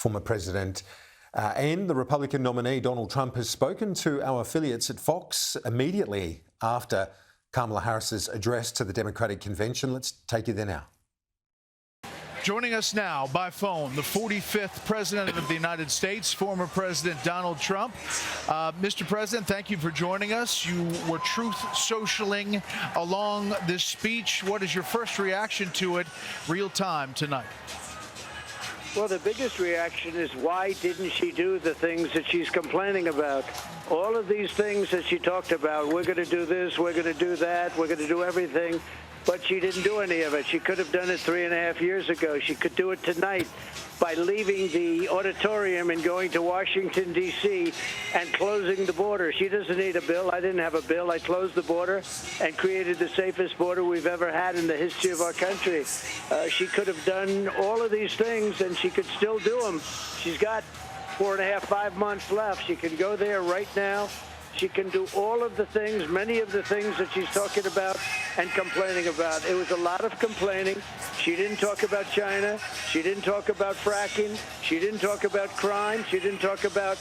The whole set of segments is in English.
Former President and the Republican nominee Donald Trump has spoken to our affiliates at Fox immediately after Kamala Harris's address to the Democratic Convention. Let's take you there now. Joining us now by phone, the 45th President of the United States, former President Donald Trump. Mr. President, thank you for joining us. You were truth socialing along this speech. What is your first reaction to it real time tonight? Well, the biggest reaction is, why didn't she do the things that she's complaining about? All of these things that she talked about, we're going to do this, we're going to do that, we're going to do everything. But she didn't do any of it. She could have done it 3.5 years ago. She could do it tonight by leaving the auditorium and going to Washington, D.C. and closing the border. She doesn't need a bill. I didn't have a bill. I closed the border and created the safest border we've ever had in the history of our country. She could have done all of these things, and she could still do them. She's got 4.5, 5 months left. She can go there right now. She can do all of the things, many of the things that she's talking about and complaining about. It was a lot of complaining. She didn't talk about China. She didn't talk about fracking. She didn't talk about crime. She didn't talk about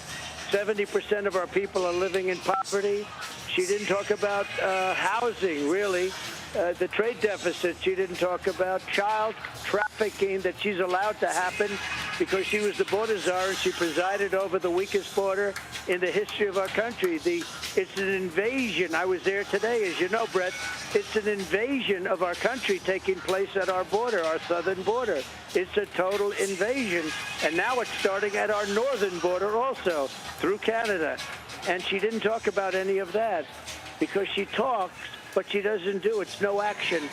70% of our people are living in poverty. She didn't talk about housing, really. The trade deficit. She didn't talk about child trafficking that she's allowed to happen because she was the border czar and she presided over the weakest border in the history of our country. It's an invasion. I was there today, as you know, Brett. It's an invasion of our country taking place at our border, our southern border. It's a total invasion. And now it's starting at our northern border also, through Canada. And she didn't talk about any of that because she talks, but she doesn't do. It's no action.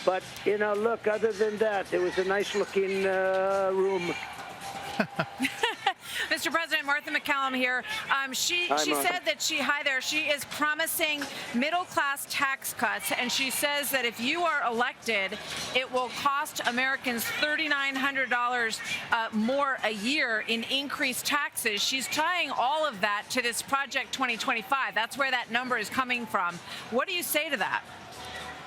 But, you know, look, other than that, it was a nice-looking room. Mr. President, Martha McCallum here. She said that she is promising middle-class tax cuts, and she says that if you are elected, it will cost Americans $3,900 more a year in increased taxes. She's tying all of that to this Project 2025. That's where that number is coming from. What do you say to that?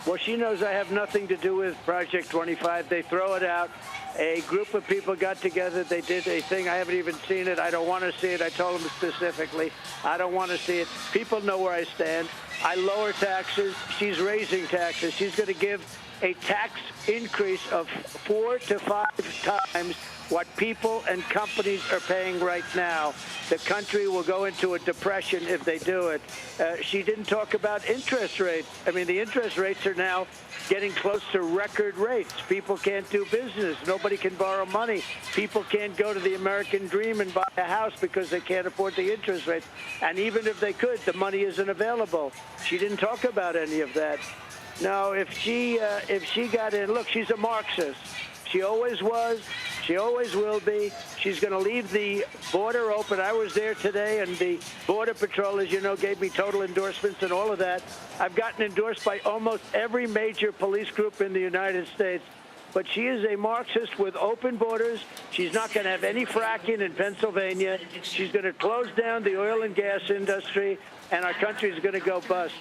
Well, she knows I have nothing to do with Project 25. They throw it out. A group of people got together. They did a thing. I haven't even seen it. I don't want to see it. I told them specifically, I don't want to see it. People know where I stand. I lower taxes. She's raising taxes. She's going to give a tax increase of 4 to 5 times what people and companies are paying right now. The country will go into a depression if they do it. She didn't talk about interest rates. I mean, the interest rates are now getting close to record rates. People can't do business. Nobody can borrow money. People can't go to the American dream and buy a house because they can't afford the interest rates. And even if they could, the money isn't available. She didn't talk about any of that. Now, if she got in, look, she's a Marxist. She always was. She always will be. She's going to leave the border open. I was there today, and the Border Patrol, as you know, gave me total endorsements and all of that. I've gotten endorsed by almost every major police group in the United States. But she is a Marxist with open borders. She's not going to have any fracking in Pennsylvania. She's going to close down the oil and gas industry, and our country is going to go bust.